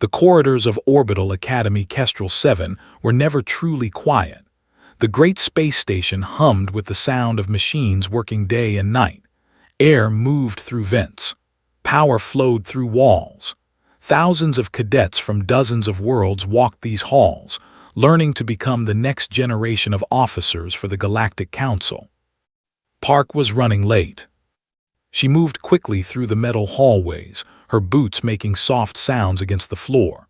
The corridors of Orbital Academy Kestrel 7 were never truly quiet. The great space station hummed with the sound of machines working day and night. Air moved through vents. Power flowed through walls. Thousands of cadets from dozens of worlds walked these halls, learning to become the next generation of officers for the Galactic Council. Park was running late. She moved quickly through the metal hallways, her boots making soft sounds against the floor.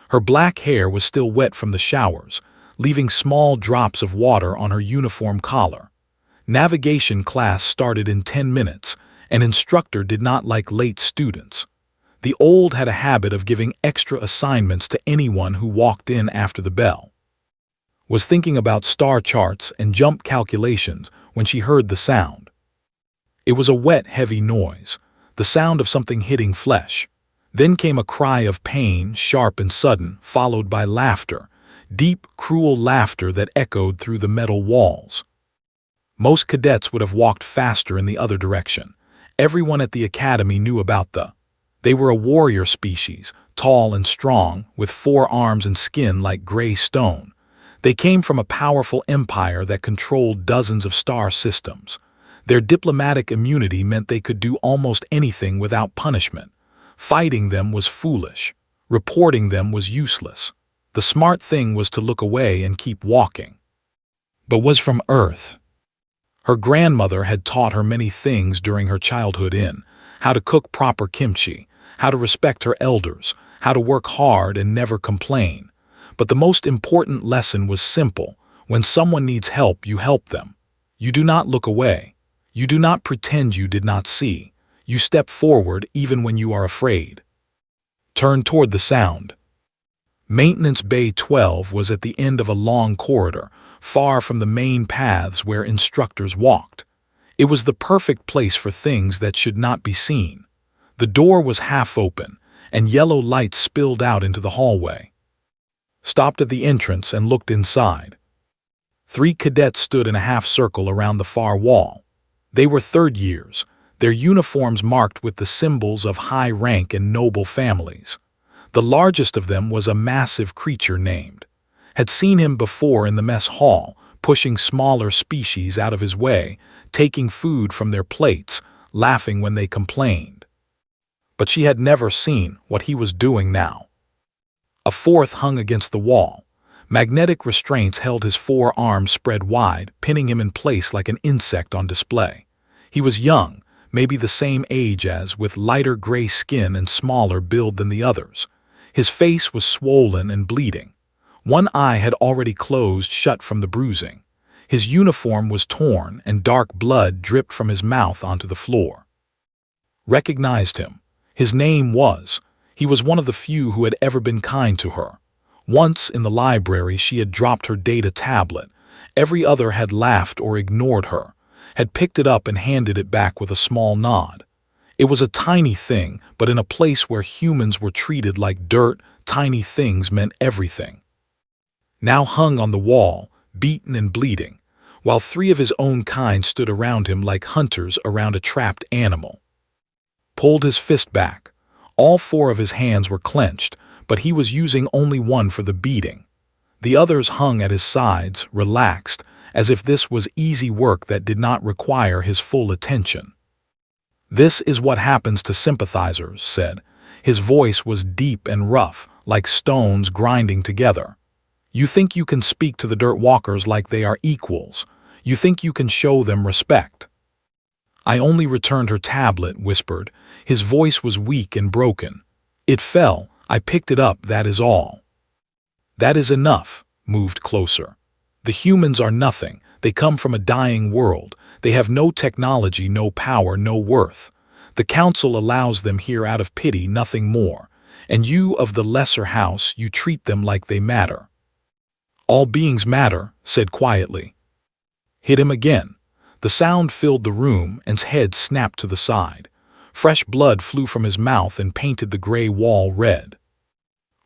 Her black hair was still wet from the showers, leaving small drops of water on her uniform collar. Navigation class started in 10 minutes. An instructor did not like late students. The old had a habit of giving extra assignments to anyone who walked in after the bell. Was thinking about star charts and jump calculations when she heard the sound. It was a wet, heavy noise, the sound of something hitting flesh. Then came a cry of pain, sharp and sudden, followed by laughter, deep, cruel laughter that echoed through the metal walls. Most cadets would have walked faster in the other direction. Everyone at the academy knew about They were a warrior species, tall and strong, with 4 arms and skin like gray stone. They came from a powerful empire that controlled dozens of star systems. Their diplomatic immunity meant they could do almost anything without punishment. Fighting them was foolish. Reporting them was useless. The smart thing was to look away and keep walking. But was from Earth. Her grandmother had taught her many things during her childhood how to cook proper kimchi, how to respect her elders, how to work hard and never complain. But the most important lesson was simple. When someone needs help, you help them. You do not look away. You do not pretend you did not see. You step forward even when you are afraid. Turn toward the sound. Maintenance Bay 12 was at the end of a long corridor, far from the main paths where instructors walked. It was the perfect place for things that should not be seen. The door was half open, and yellow light spilled out into the hallway. Stopped at the entrance and looked inside. 3 cadets stood in a half circle around the far wall. They were third years, their uniforms marked with the symbols of high rank and noble families. The largest of them was a massive creature named. Had seen him before in the mess hall, pushing smaller species out of his way, taking food from their plates, laughing when they complained. But she had never seen what he was doing now. A 4th hung against the wall. Magnetic restraints held his 4 arms spread wide, pinning him in place like an insect on display. He was young, maybe the same age as, with lighter gray skin and smaller build than the others. His face was swollen and bleeding. One eye had already closed shut from the bruising. His uniform was torn and dark blood dripped from his mouth onto the floor. Recognized him. His name was. He was one of the few who had ever been kind to her. Once in the library she had dropped her data tablet. Every other had laughed or ignored her, had picked it up and handed it back with a small nod. It was a tiny thing, but in a place where humans were treated like dirt, tiny things meant everything. Now hung on the wall, beaten and bleeding, while 3 of his own kind stood around him like hunters around a trapped animal. Pulled his fist back. All 4 of his hands were clenched, but he was using only one for the beating. The others hung at his sides, relaxed, as if this was easy work that did not require his full attention. "This is what happens to sympathizers," said. His voice was deep and rough, like stones grinding together. "You think you can speak to the dirt walkers like they are equals. You think you can show them respect." "I only returned her tablet," whispered. His voice was weak and broken. "It fell. I picked it up, that is all." "That is enough," moved closer. "The humans are nothing. They come from a dying world. They have no technology, no power, no worth. The council allows them here out of pity, nothing more. And you of the lesser house, you treat them like they matter." "All beings matter," said quietly. Hit him again. The sound filled the room and his head snapped to the side. Fresh blood flew from his mouth and painted the gray wall red.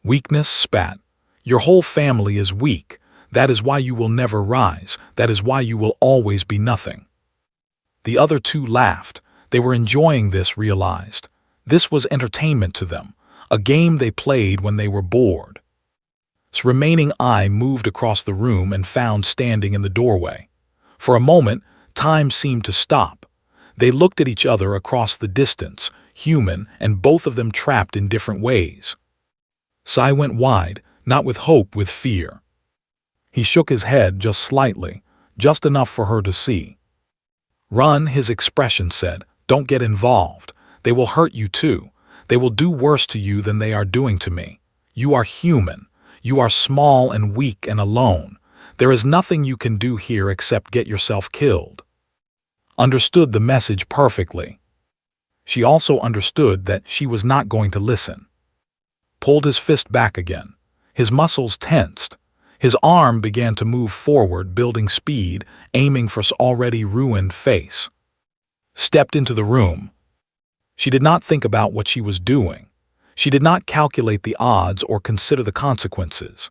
"Weakness," spat. "Your whole family is weak. That is why you will never rise. That is why you will always be nothing." The other 2 laughed. They were enjoying this, realized. This was entertainment to them, a game they played when they were bored. His remaining eye moved across the room and found standing in the doorway. For a moment, time seemed to stop. They looked at each other across the distance, human and both of them trapped in different ways. Sci went wide, not with hope, with fear. He shook his head just slightly, just enough for her to see. "Run," his expression said. "Don't get involved. They will hurt you too. They will do worse to you than they are doing to me. You are human. You are small and weak and alone. There is nothing you can do here except get yourself killed." Understood the message perfectly. She also understood that she was not going to listen. Pulled his fist back again. His muscles tensed. His arm began to move forward, building speed, aiming for his already ruined face. Stepped into the room. She did not think about what she was doing. She did not calculate the odds or consider the consequences.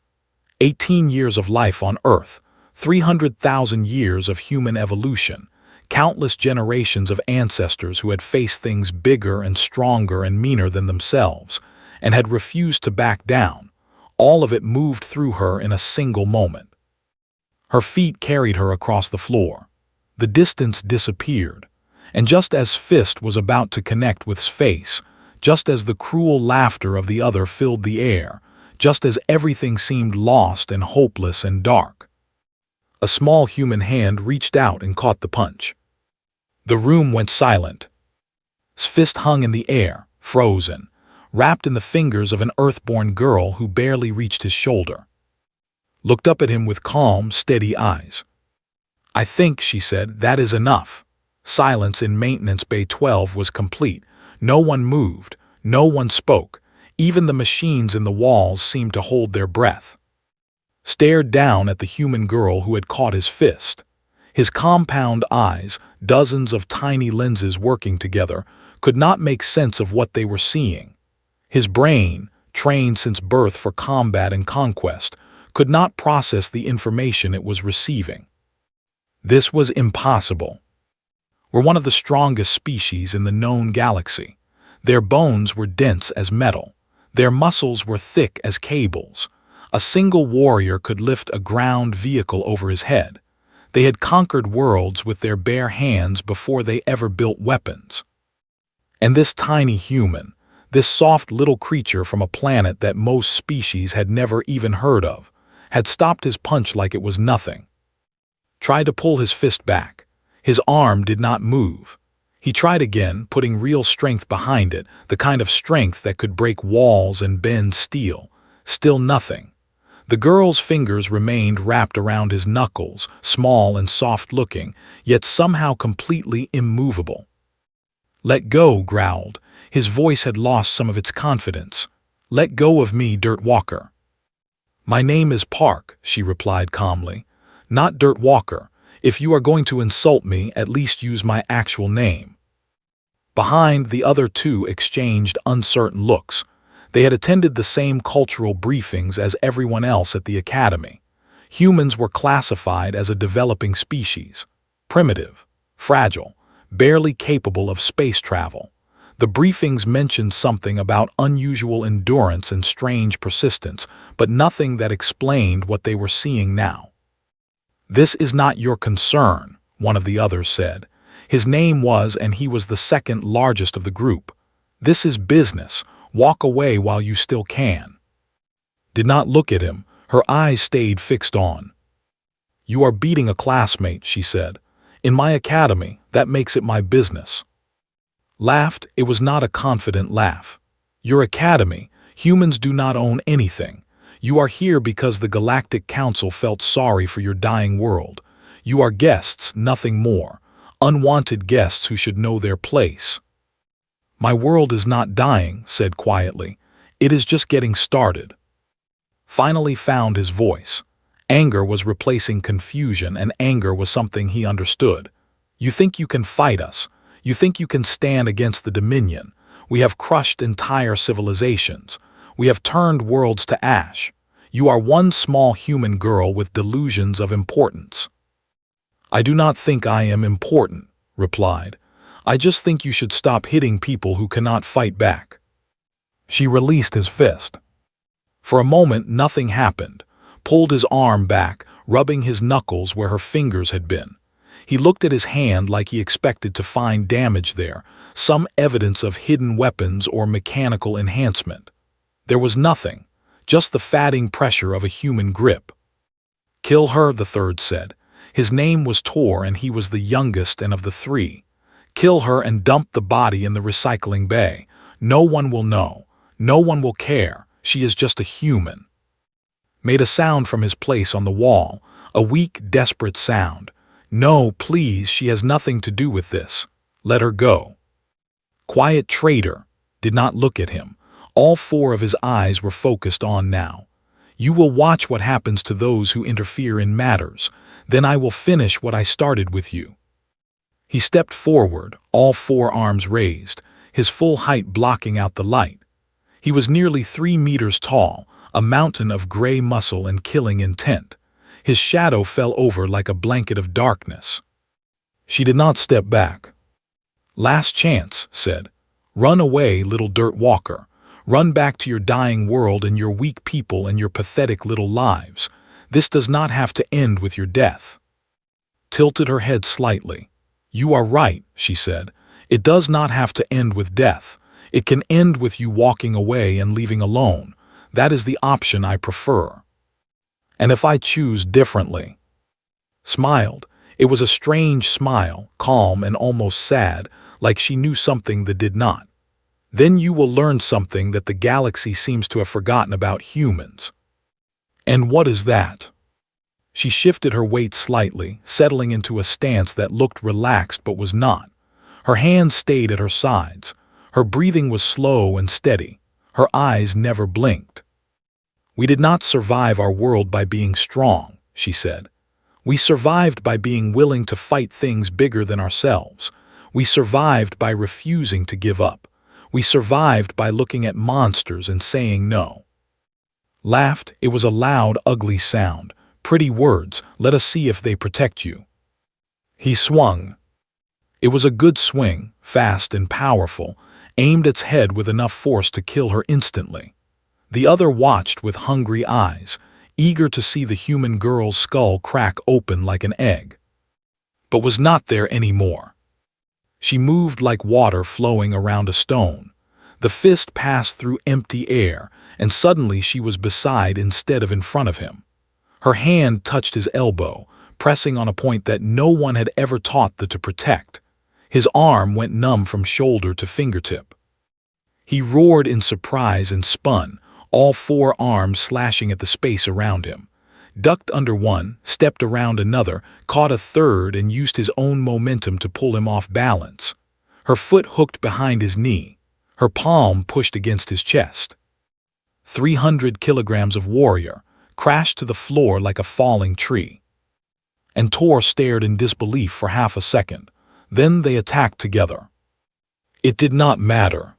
18 years of life on Earth, 300,000 years of human evolution, countless generations of ancestors who had faced things bigger and stronger and meaner than themselves, and had refused to back down. All of it moved through her in a single moment. Her feet carried her across the floor. The distance disappeared, and just as fist was about to connect with face, just as the cruel laughter of the other filled the air, just as everything seemed lost and hopeless and dark, a small human hand reached out and caught the punch. The room went silent. His fist hung in the air, frozen, wrapped in the fingers of an Earthborn girl who barely reached his shoulder. Looked up at him with calm, steady eyes. "I think," she said, "that is enough." Silence in Maintenance Bay 12 was complete. No one moved, no one spoke. Even the machines in the walls seemed to hold their breath. Stared down at the human girl who had caught his fist. His compound eyes, dozens of tiny lenses working together, could not make sense of what they were seeing. His brain, trained since birth for combat and conquest, could not process the information it was receiving. This was impossible. We're one of the strongest species in the known galaxy. Their bones were dense as metal. Their muscles were thick as cables. A single warrior could lift a ground vehicle over his head. They had conquered worlds with their bare hands before they ever built weapons. And this tiny human, this soft little creature from a planet that most species had never even heard of, had stopped his punch like it was nothing. Tried to pull his fist back. His arm did not move. He tried again, putting real strength behind it, the kind of strength that could break walls and bend steel. Still nothing. The girl's fingers remained wrapped around his knuckles, small and soft-looking, yet somehow completely immovable. "Let go," growled. His voice had lost some of its confidence. "Let go of me, Dirt Walker." "My name is Park," she replied calmly. "Not Dirt Walker. If you are going to insult me, at least use my actual name." Behind, the other two exchanged uncertain looks. They had attended the same cultural briefings as everyone else at the academy. Humans were classified as a developing species. Primitive, fragile, barely capable of space travel. The briefings mentioned something about unusual endurance and strange persistence, but nothing that explained what they were seeing now. "This is not your concern," one of the others said. His name was, and he was the second largest of the group. "This is business. Walk away while you still can." Did not look at him. Her eyes stayed fixed on. "You are beating a classmate," she said. "In my academy, that makes it my business." Laughed. It was not a confident laugh. "Your academy. Humans do not own anything. You are here because the Galactic Council felt sorry for your dying world. You are guests, nothing more. Unwanted guests who should know their place." "My world is not dying," said quietly. "It is just getting started." Finally found his voice. Anger was replacing confusion, and anger was something he understood. "You think you can fight us. You think you can stand against the Dominion. We have crushed entire civilizations. We have turned worlds to ash. You are one small human girl with delusions of importance." "I do not think I am important," replied. "I just think you should stop hitting people who cannot fight back." She released his fist. For a moment, nothing happened, pulled his arm back, rubbing his knuckles where her fingers had been. He looked at his hand like he expected to find damage there, some evidence of hidden weapons or mechanical enhancement. There was nothing, just the fatting pressure of a human grip. "Kill her," the third said. His name was Tor, and he was the youngest and of the three. "Kill her and dump the body in the recycling bay. No one will know. No one will care. She is just a human." Made a sound from his place on the wall, a weak, desperate sound. "No, please, she has nothing to do with this. Let her go." Quiet traitor did not look at him. All four of his eyes were focused on now. "You will watch what happens to those who interfere in matters. Then I will finish what I started with you." He stepped forward, all four arms raised, his full height blocking out the light. He was nearly 3 meters tall, a mountain of gray muscle and killing intent. His shadow fell over like a blanket of darkness. She did not step back. "Last chance," said. "Run away, little dirt walker. Run back to your dying world and your weak people and your pathetic little lives. This does not have to end with your death." Tilted her head slightly. "You are right," she said. "It does not have to end with death. It can end with you walking away and leaving alone. That is the option I prefer. And if I choose differently?" Smiled. It was a strange smile, calm and almost sad, like she knew something that did not. "Then you will learn something that the galaxy seems to have forgotten about humans." "And what is that?" She shifted her weight slightly, settling into a stance that looked relaxed but was not. Her hands stayed at her sides. Her breathing was slow and steady. Her eyes never blinked. "We did not survive our world by being strong," she said. "We survived by being willing to fight things bigger than ourselves. We survived by refusing to give up. We survived by looking at monsters and saying no." Laughed. It was a loud, ugly sound. "Pretty words, let us see if they protect you." He swung. It was a good swing, fast and powerful, aimed its head with enough force to kill her instantly. The other watched with hungry eyes, eager to see the human girl's skull crack open like an egg. But was not there any more. She moved like water flowing around a stone. The fist passed through empty air, and suddenly she was beside instead of in front of him. Her hand touched his elbow, pressing on a point that no one had ever taught the to protect. His arm went numb from shoulder to fingertip. He roared in surprise and spun, all four arms slashing at the space around him. Ducked under one, stepped around another, caught a third and used his own momentum to pull him off balance. Her foot hooked behind his knee. Her palm pushed against his chest. 300 kilograms of warrior crashed to the floor like a falling tree. And Tor stared in disbelief for half a second. Then they attacked together. It did not matter.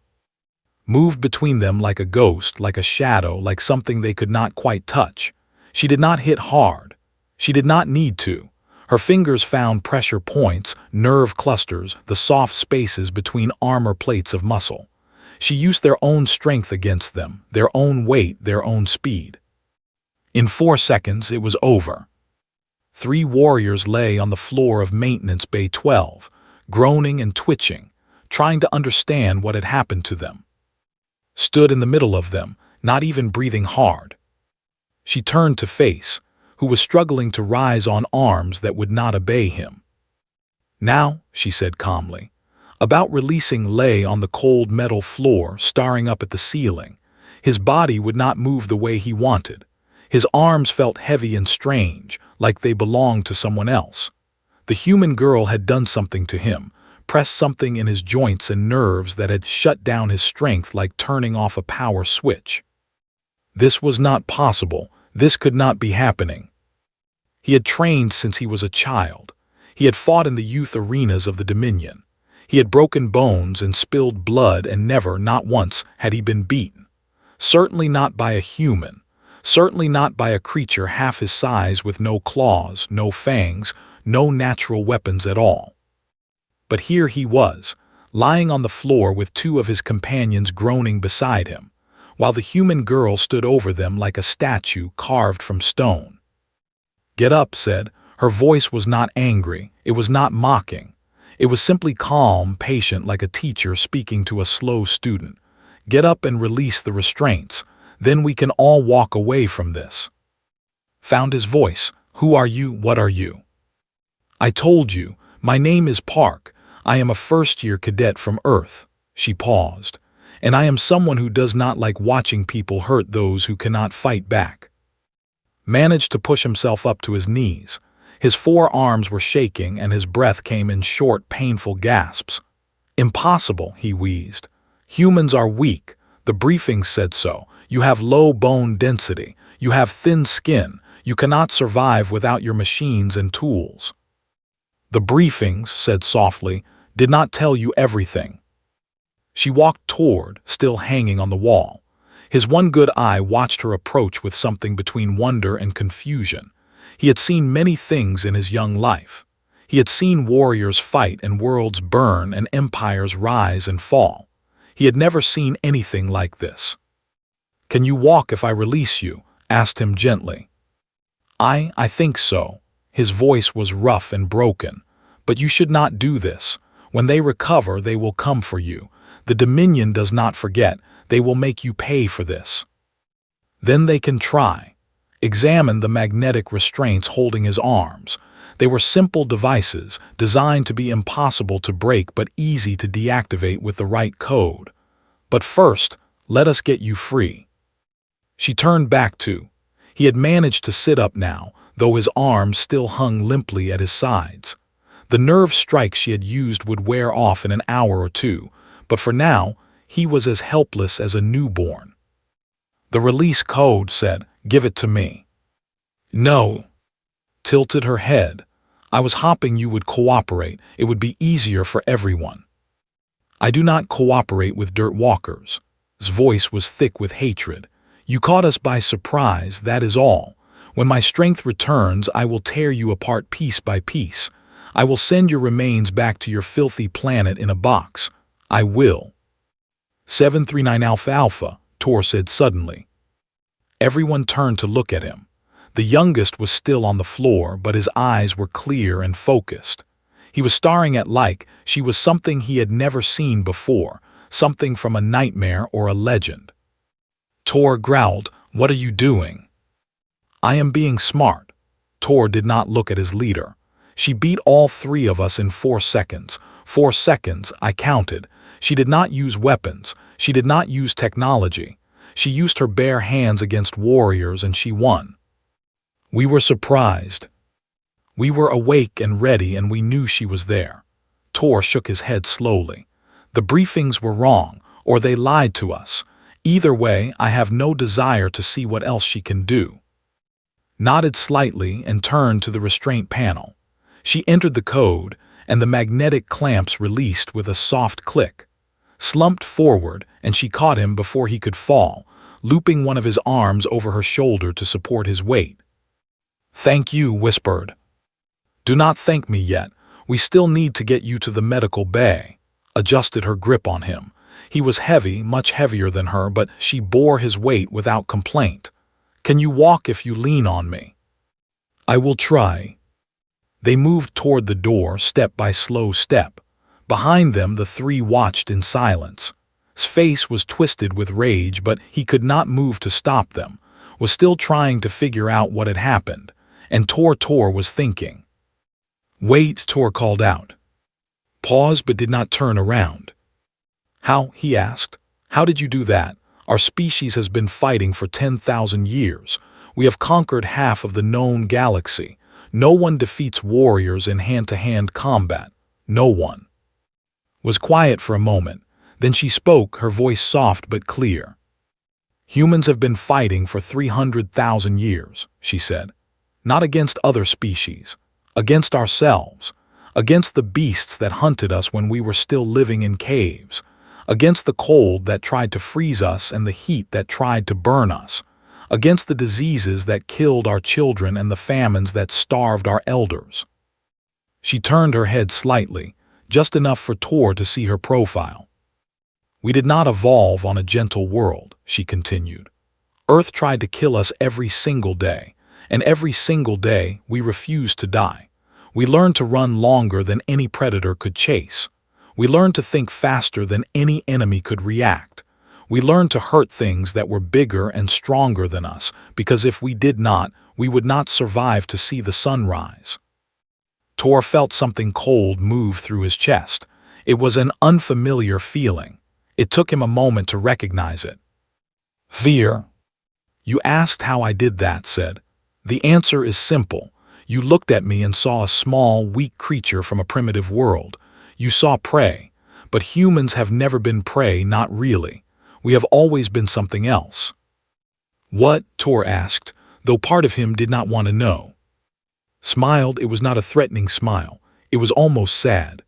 Moved between them like a ghost, like a shadow, like something they could not quite touch. She did not hit hard. She did not need to. Her fingers found pressure points, nerve clusters, the soft spaces between armor plates of muscle. She used their own strength against them, their own weight, their own speed. In 4 seconds, it was over. 3 warriors lay on the floor of Maintenance Bay 12, groaning and twitching, trying to understand what had happened to them. Stood in the middle of them, not even breathing hard. She turned to Face, who was struggling to rise on arms that would not obey him. "Now," she said calmly. About releasing lay on the cold metal floor, staring up at the ceiling. His body would not move the way he wanted. His arms felt heavy and strange, like they belonged to someone else. The human girl had done something to him, pressed something in his joints and nerves that had shut down his strength like turning off a power switch. This was not possible. This could not be happening. He had trained since he was a child. He had fought in the youth arenas of the Dominion. He had broken bones and spilled blood, and never, not once, had he been beaten. Certainly not by a human. Certainly not by a creature half his size with no claws, no fangs, no natural weapons at all. But here he was, lying on the floor with 2 of his companions groaning beside him. while the human girl stood over them like a statue carved from stone. "Get up," said. Her voice was not angry, it was not mocking. It was simply calm, patient, like a teacher speaking to a slow student. "Get up and release the restraints. Then we can all walk away from this." Found his voice. "Who are you? What are you?" "I told you. My name is Park. I am a first-year cadet from Earth." She paused. "And I am someone who does not like watching people hurt those who cannot fight back." Managed to push himself up to his knees. His forearms were shaking and his breath came in short, painful gasps. "Impossible," he wheezed. "Humans are weak. The briefings said so. You have low bone density. You have thin skin. You cannot survive without your machines and tools." "The briefings," said softly, "did not tell you everything." She walked toward, still hanging on the wall. His one good eye watched her approach with something between wonder and confusion. He had seen many things in his young life. He had seen warriors fight and worlds burn and empires rise and fall. He had never seen anything like this. "Can you walk if I release you?" asked him gently. I think so." His voice was rough and broken. "But you should not do this. When they recover, they will come for you. The Dominion does not forget. They will make you pay for this." "Then they can try." Examine the magnetic restraints holding his arms. They were simple devices, designed to be impossible to break but easy to deactivate with the right code. "But first, let us get you free." She turned back to. He had managed to sit up now, though his arms still hung limply at his sides. The nerve strikes she had used would wear off in an hour or two, but for now, he was as helpless as a newborn. The release code said, "Give it to me." "No." Tilted her head. "I was hoping you would cooperate. It would be easier for everyone." "I do not cooperate with dirt walkers." His voice was thick with hatred. "You caught us by surprise, that is all. When my strength returns, I will tear you apart piece by piece. I will send your remains back to your filthy planet in a box. I will." 739 Alpha Alpha, Tor said suddenly. Everyone turned to look at him. The youngest was still on the floor, but his eyes were clear and focused. He was staring at like she was something he had never seen before, something from a nightmare or a legend. Tor growled, "What are you doing?" "I am being smart." Tor did not look at his leader. "She beat all three of us in 4 seconds. 4 seconds, I counted. She did not use weapons. She did not use technology. She used her bare hands against warriors and she won." We were surprised. We were awake and ready and we knew she was there. Tor shook his head slowly. "The briefings were wrong, or they lied to us. Either way, I have no desire to see what else she can do." Nodded slightly and turned to the restraint panel. She entered the code, and the magnetic clamps released with a soft click. Slumped forward, and she caught him before he could fall, looping one of his arms over her shoulder to support his weight. "Thank you," whispered. "Do not thank me yet. We still need to get you to the medical bay." Adjusted her grip on him. He was heavy, much heavier than her, but she bore his weight without complaint. "Can you walk if you lean on me?" "I will try." They moved toward the door, step by slow step. Behind them, the three watched in silence. His face was twisted with rage, but he could not move to stop them, was still trying to figure out what had happened, and Tor was thinking. "Wait," Tor called out. Paused but did not turn around. "How?" he asked. "How did you do that? Our species has been fighting for 10,000 years. We have conquered half of the known galaxy. No one defeats warriors in hand-to-hand combat. No one." Was quiet for a moment. Then she spoke, her voice soft but clear. "Humans have been fighting for 300,000 years," she said. "Not against other species. Against ourselves. Against the beasts that hunted us when we were still living in caves. Against the cold that tried to freeze us and the heat that tried to burn us. Against the diseases that killed our children and the famines that starved our elders." She turned her head slightly, just enough for Tor to see her profile. "We did not evolve on a gentle world." she continued. Earth tried to kill us every single day, and every single day we refused to die. We learned to run longer than any predator could chase. We learned to think faster than any enemy could react. We learned to hurt things that were bigger and stronger than us, because if we did not, we would not survive to see the sun rise. Tor felt something cold move through his chest. It was an unfamiliar feeling. It took him a moment to recognize it. Fear. You asked how I did that, said. The answer is simple. You looked at me and saw a small, weak creature from a primitive world. You saw prey. But humans have never been prey, not really. We have always been something else. What? Tor asked, though part of him did not want to know. Smiled, it was not a threatening smile. It was almost sad.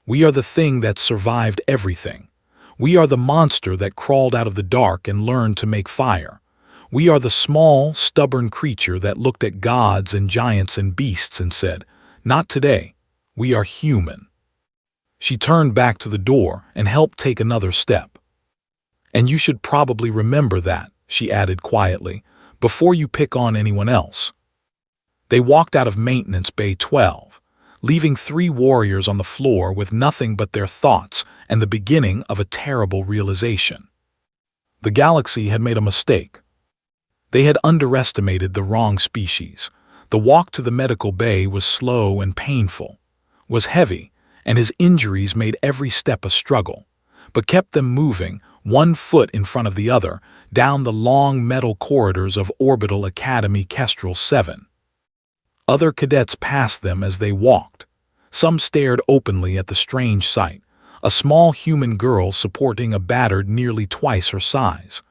We are the thing that survived everything. We are the monster that crawled out of the dark and learned to make fire. We are the small, stubborn creature that looked at gods and giants and beasts and said, "Not today. We are human." She turned back to the door and helped take another step. And you should probably remember that, she added quietly, before you pick on anyone else. They walked out of Maintenance Bay 12, leaving 3 warriors on the floor with nothing but their thoughts and the beginning of a terrible realization. The galaxy had made a mistake. They had underestimated the wrong species. The walk to the medical bay was slow and painful, was heavy, and his injuries made every step a struggle, but kept them moving, one foot in front of the other, down the long metal corridors of Orbital Academy Kestrel 7. Other cadets passed them as they walked. Some stared openly at the strange sight, a small human girl supporting a battered nearly twice her size.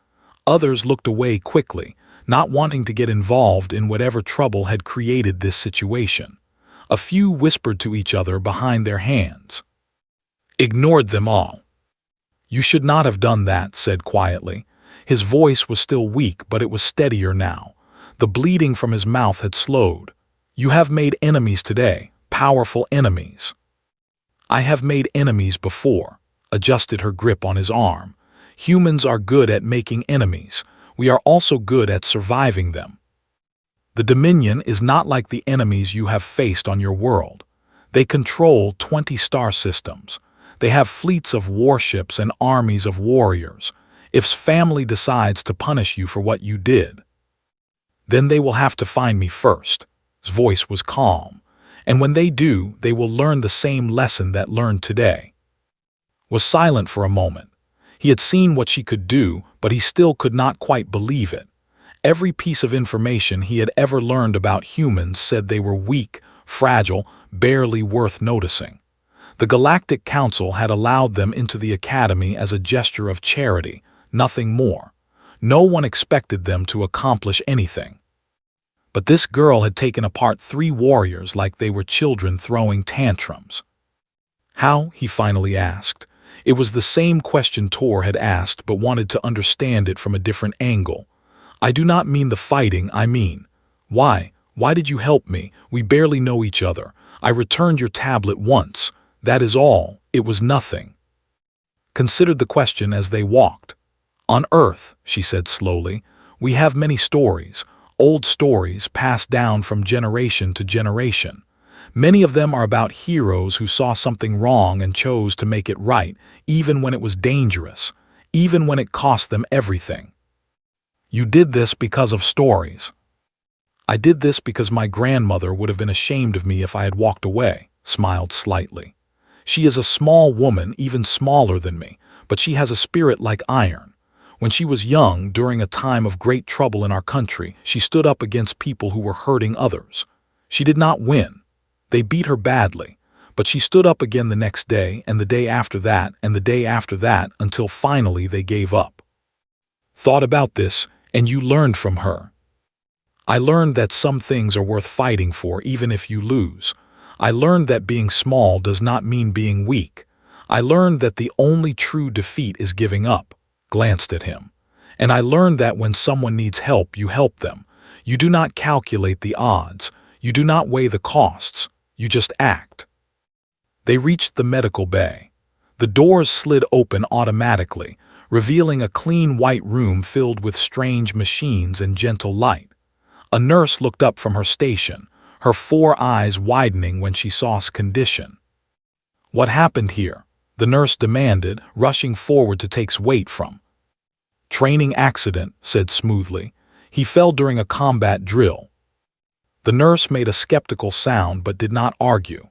Others looked away quickly, not wanting to get involved in whatever trouble had created this situation. A few whispered to each other behind their hands. Ignored them all. You should not have done that, said quietly. His voice was still weak, but it was steadier now. The bleeding from his mouth had slowed. You have made enemies today, powerful enemies. I have made enemies before, adjusted her grip on his arm. Humans are good at making enemies. We are also good at surviving them. The Dominion is not like the enemies you have faced on your world. They control 20 star systems. They have fleets of warships and armies of warriors. If family decides to punish you for what you did, then they will have to find me first. His voice was calm. And when they do, they will learn the same lesson that learned today. Was silent for a moment. He had seen what she could do, but he still could not quite believe it. Every piece of information he had ever learned about humans said they were weak, fragile, barely worth noticing. The Galactic Council had allowed them into the Academy as a gesture of charity, nothing more. No one expected them to accomplish anything. But this girl had taken apart 3 warriors like they were children throwing tantrums. How? He finally asked. It was the same question Tor had asked, but wanted to understand it from a different angle. I do not mean the fighting, I mean, why? Why did you help me? We barely know each other. I returned your tablet once. That is all. It was nothing. Considered the question as they walked. On Earth, she said slowly, we have many stories. Old stories passed down from generation to generation. Many of them are about heroes who saw something wrong and chose to make it right, even when it was dangerous, even when it cost them everything. You did this because of stories. I did this because my grandmother would have been ashamed of me if I had walked away, smiled slightly. She is a small woman, even smaller than me, but she has a spirit like iron. When she was young, during a time of great trouble in our country, she stood up against people who were hurting others. She did not win. They beat her badly, but she stood up again the next day, and the day after that, and the day after that, until finally they gave up. Thought about this, and you learned from her. I learned that some things are worth fighting for even if you lose. I learned that being small does not mean being weak. I learned that the only true defeat is giving up. Glanced at him. And I learned that when someone needs help, you help them. You do not calculate the odds. You do not weigh the costs. You just act. They reached the medical bay. The doors slid open automatically, revealing a clean white room filled with strange machines and gentle light. A nurse looked up from her station, her 4 eyes widening when she saw his condition. "What happened here?" the nurse demanded, rushing forward to take weight from. "Training accident," said smoothly. "He fell during a combat drill." The nurse made a skeptical sound but did not argue.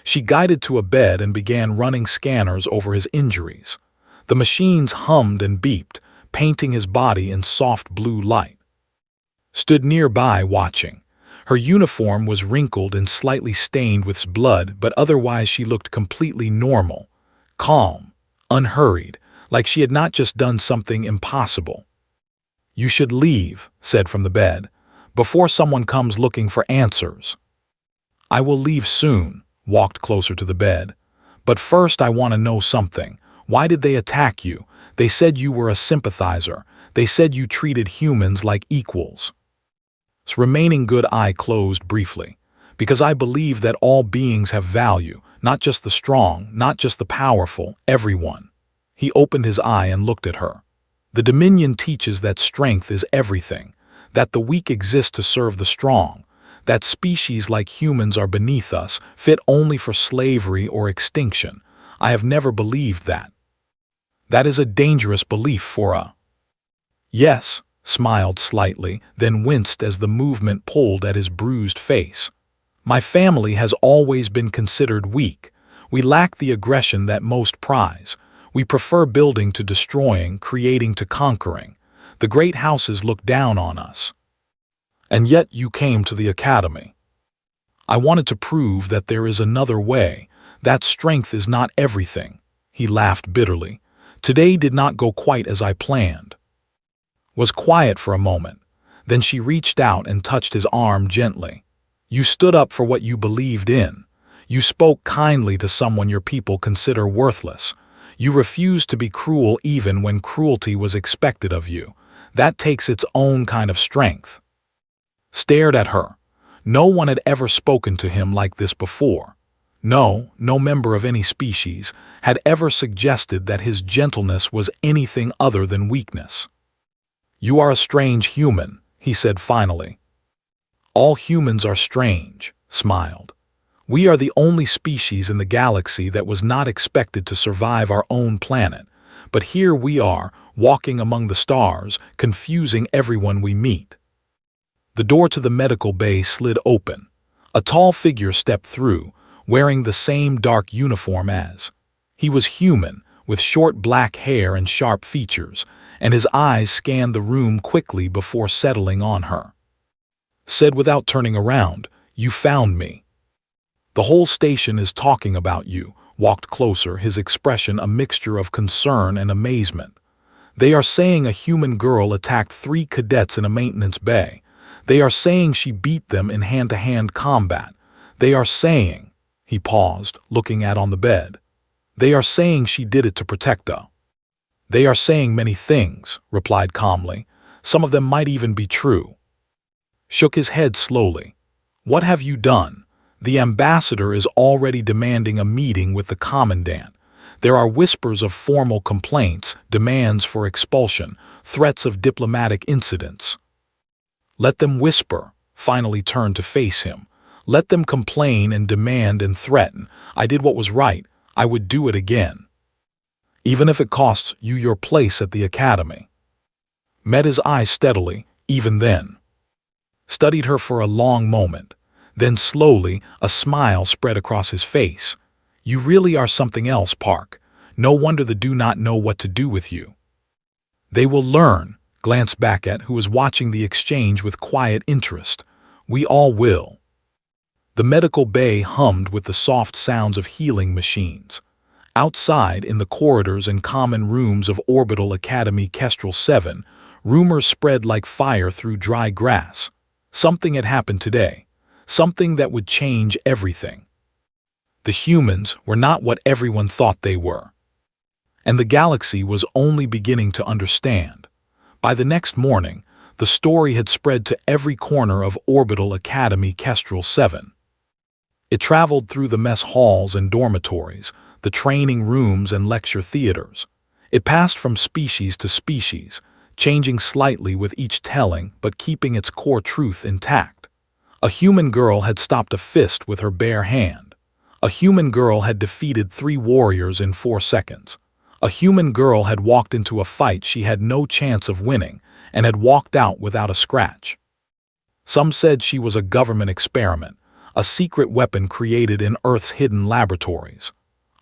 She guided to a bed and began running scanners over his injuries. The machines hummed and beeped, painting his body in soft blue light. Stood nearby watching. Her uniform was wrinkled and slightly stained with blood, but otherwise she looked completely normal, calm, unhurried, like she had not just done something impossible. "You should leave," said from the bed, "before someone comes looking for answers." "I will leave soon," walked closer to the bed. "But first I want to know something. Why did they attack you? They said you were a sympathizer. They said you treated humans like equals." His remaining good eye closed briefly. "Because I believe that all beings have value, not just the strong, not just the powerful, everyone." He opened his eye and looked at her. "The Dominion teaches that strength is everything, that the weak exist to serve the strong, that species like humans are beneath us, fit only for slavery or extinction. I have never believed that. That is a dangerous belief for a—" "Yes," smiled slightly, then winced as the movement pulled at his bruised face. "My family has always been considered weak. We lack the aggression that most prize. We prefer building to destroying, creating to conquering. The great houses look down on us. And yet you came to the academy. I wanted to prove that there is another way, that strength is not everything." He laughed bitterly. "Today did not go quite as I planned." Was quiet for a moment. Then she reached out and touched his arm gently. "You stood up for what you believed in. You spoke kindly to someone your people consider worthless. You refused to be cruel even when cruelty was expected of you. That takes its own kind of strength." Stared at her. No one had ever spoken to him like this before. No member of any species had ever suggested that his gentleness was anything other than weakness. "You are a strange human," he said finally. "All humans are strange," smiled. "We are the only species in the galaxy that was not expected to survive our own planet, but here we are, walking among the stars, confusing everyone we meet." The door to the medical bay slid open. A tall figure stepped through, wearing the same dark uniform as. He was human, with short black hair and sharp features, and his eyes scanned the room quickly before settling on her. Said without turning around, "You found me. The whole station is talking about you." Walked closer, his expression a mixture of concern and amazement. "They are saying a human girl attacked 3 cadets in a maintenance bay. They are saying she beat them in hand-to-hand combat. They are saying—" He paused, looking on the bed. "They are saying she did it to protect us." "They are saying many things," replied calmly. "Some of them might even be true." Shook his head slowly. "What have you done? The ambassador is already demanding a meeting with the commandant. There are whispers of formal complaints, demands for expulsion, threats of diplomatic incidents." "Let them whisper," finally turned to face him. "Let them complain and demand and threaten. I did what was right. I would do it again. Even if it costs you your place at the academy." Met his eyes steadily, even then. Studied her for a long moment. Then slowly, a smile spread across his face. "You really are something else, Park. No wonder the do not know what to do with you." "They will learn," glanced back at who was watching the exchange with quiet interest. "We all will." The medical bay hummed with the soft sounds of healing machines. Outside, in the corridors and common rooms of Orbital Academy Kestrel 7, rumors spread like fire through dry grass. Something had happened today. Something that would change everything. The humans were not what everyone thought they were. And the galaxy was only beginning to understand. By the next morning, the story had spread to every corner of Orbital Academy Kestrel 7. It traveled through the mess halls and dormitories, the training rooms and lecture theaters. It passed from species to species, changing slightly with each telling but keeping its core truth intact. A human girl had stopped a fist with her bare hand. A human girl had defeated 3 warriors in 4 seconds. A human girl had walked into a fight she had no chance of winning and had walked out without a scratch. Some said she was a government experiment, a secret weapon created in Earth's hidden laboratories.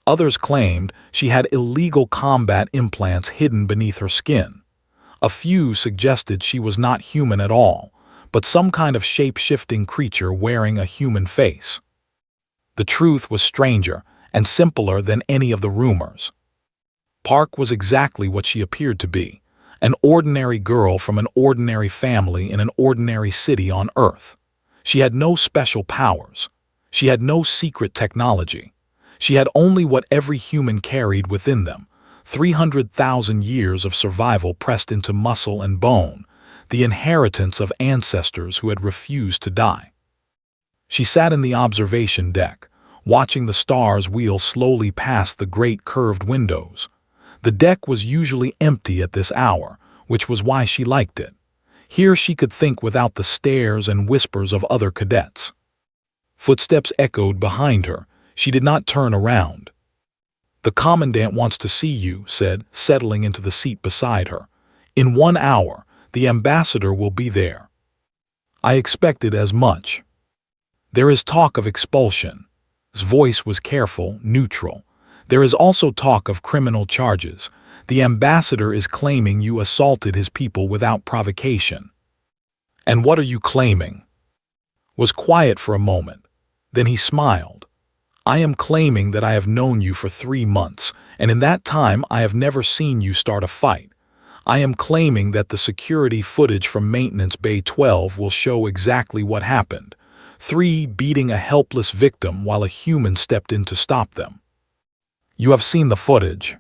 Others claimed she had illegal combat implants hidden beneath her skin. A few suggested she was not human at all, but some kind of shape-shifting creature wearing a human face. The truth was stranger and simpler than any of the rumors. Park was exactly what she appeared to be, an ordinary girl from an ordinary family in an ordinary city on Earth. She had no special powers. She had no secret technology. She had only what every human carried within them, 300,000 years of survival pressed into muscle and bone, the inheritance of ancestors who had refused to die. She sat in the observation deck, watching the stars wheel slowly past the great curved windows. The deck was usually empty at this hour, which was why she liked it. Here she could think without the stares and whispers of other cadets. Footsteps echoed behind her. She did not turn around. "The commandant wants to see you," said, settling into the seat beside her. "In 1 hour, the ambassador will be there." "I expected as much." "There is talk of expulsion." His voice was careful, neutral. "There is also talk of criminal charges. The ambassador is claiming you assaulted his people without provocation." "And what are you claiming?" Was quiet for a moment. Then he smiled. "I am claiming that I have known you for 3 months, and in that time I have never seen you start a fight. I am claiming that the security footage from Maintenance Bay 12 will show exactly what happened. 3 beating a helpless victim while a human stepped in to stop them." "You have seen the footage."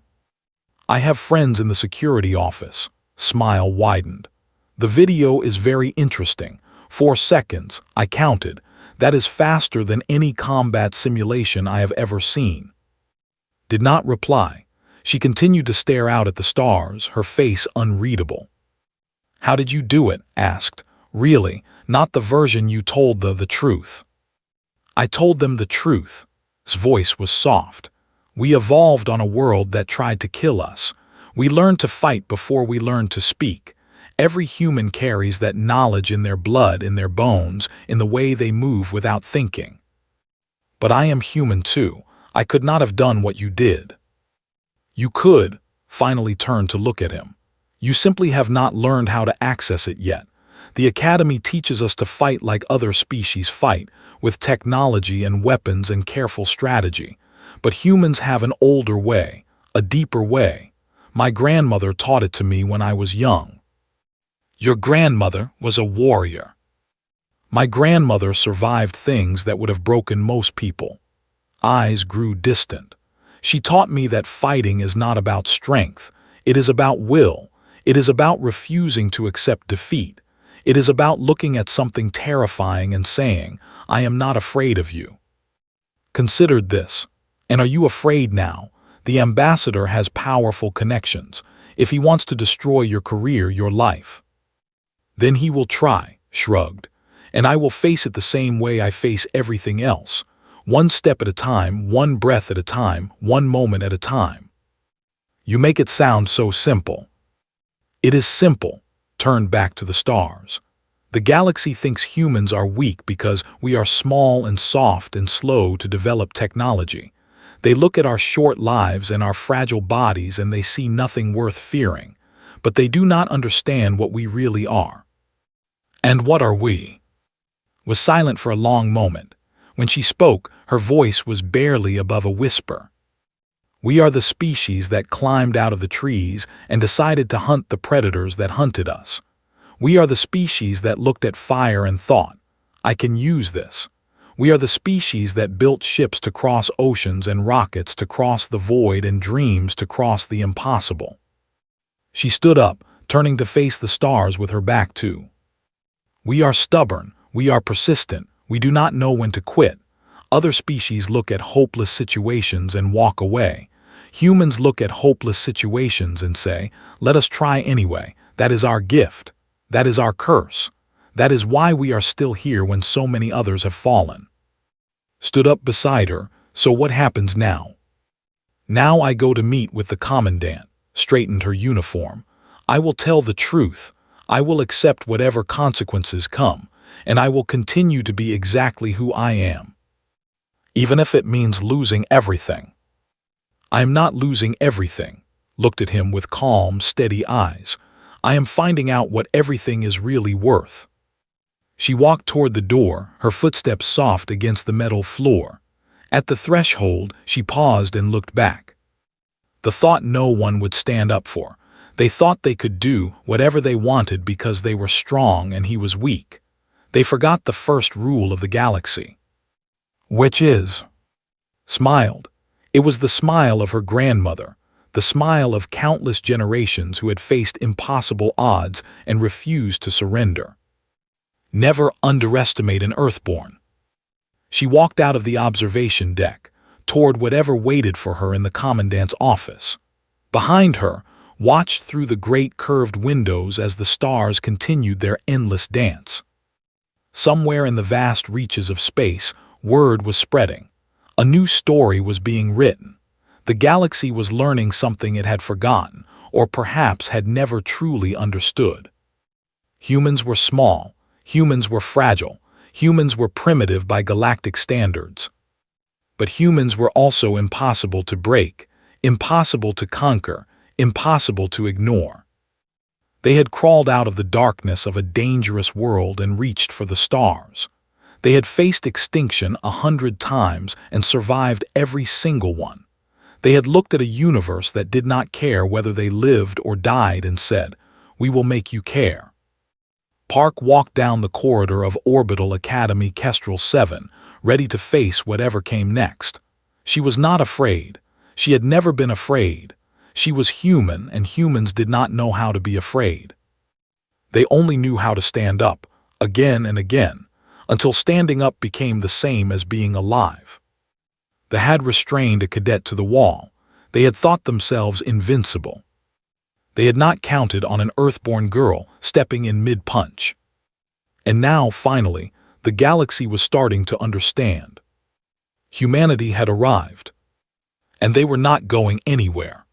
"I have friends in the security office." Smile widened. "The video is very interesting. 4 seconds, I counted. That is faster than any combat simulation I have ever seen." Did not reply. She continued to stare out at the stars, her face unreadable. "How did you do it?" asked. "Really, not the version you told the truth." "I told them the truth." His voice was soft. "We evolved on a world that tried to kill us. We learned to fight before we learned to speak. Every human carries that knowledge in their blood, in their bones, in the way they move without thinking. But I am human too. I could not have done what you did." "You could," finally turned to look at him. "You simply have not learned how to access it yet. The Academy teaches us to fight like other species fight, with technology and weapons and careful strategy. But humans have an older way, a deeper way. My grandmother taught it to me when I was young." "Your grandmother was a warrior." "My grandmother survived things that would have broken most people." Eyes grew distant. "She taught me that fighting is not about strength. It is about will. It is about refusing to accept defeat. It is about looking at something terrifying and saying, 'I am not afraid of you.' Considered this. And are you afraid now? The ambassador has powerful connections. If he wants to destroy your career, your life, then he will try," shrugged. "And I will face it the same way I face everything else. 1 step at a time, 1 breath at a time, 1 moment at a time." "You make it sound so simple." "It is simple." Turned back to the stars. "The galaxy thinks humans are weak because we are small and soft and slow to develop technology. They look at our short lives and our fragile bodies and they see nothing worth fearing. But they do not understand what we really are." "And what are we?" Was silent for a long moment. When she spoke, her voice was barely above a whisper. "We are the species that climbed out of the trees and decided to hunt the predators that hunted us. We are the species that looked at fire and thought, 'I can use this.' We are the species that built ships to cross oceans and rockets to cross the void and dreams to cross the impossible." She stood up, turning to face the stars with her back to. "We are stubborn, we are persistent, we do not know when to quit. Other species look at hopeless situations and walk away. Humans look at hopeless situations and say, let us try anyway. That is our gift. That is our curse. That is why we are still here when so many others have fallen. Stood up beside her. So what happens now? Now I go to meet with the commandant, straightened her uniform. I will tell the truth. I will accept whatever consequences come, and I will continue to be exactly who I am. Even if it means losing everything. I am not losing everything. Looked at him with calm, steady eyes. I am finding out what everything is really worth. She walked toward the door, her footsteps soft against the metal floor. At the threshold, she paused and looked back. The thought no one would stand up for. They thought they could do whatever they wanted because they were strong and he was weak. They forgot the first rule of the galaxy. Which is? Smiled. It was the smile of her grandmother, the smile of countless generations who had faced impossible odds and refused to surrender. Never underestimate an Earthborn. She walked out of the observation deck, toward whatever waited for her in the commandant's office. Behind her, watched through the great curved windows as the stars continued their endless dance. Somewhere in the vast reaches of space, word was spreading. A new story was being written. The galaxy was learning something it had forgotten, or perhaps had never truly understood. Humans were small. Humans were fragile. Humans were primitive by galactic standards. But humans were also impossible to break, impossible to conquer, impossible to ignore. They had crawled out of the darkness of a dangerous world and reached for the stars. They had faced extinction 100 times and survived every single one. They had looked at a universe that did not care whether they lived or died and said, "We will make you care." Park walked down the corridor of Orbital Academy Kestrel 7, ready to face whatever came next. She was not afraid. She had never been afraid. She was human, and humans did not know how to be afraid. They only knew how to stand up, again and again, until standing up became the same as being alive. They had restrained a cadet to the wall. They had thought themselves invincible. They had not counted on an Earthborn girl stepping in mid-punch. And now, finally, the galaxy was starting to understand. Humanity had arrived. And they were not going anywhere.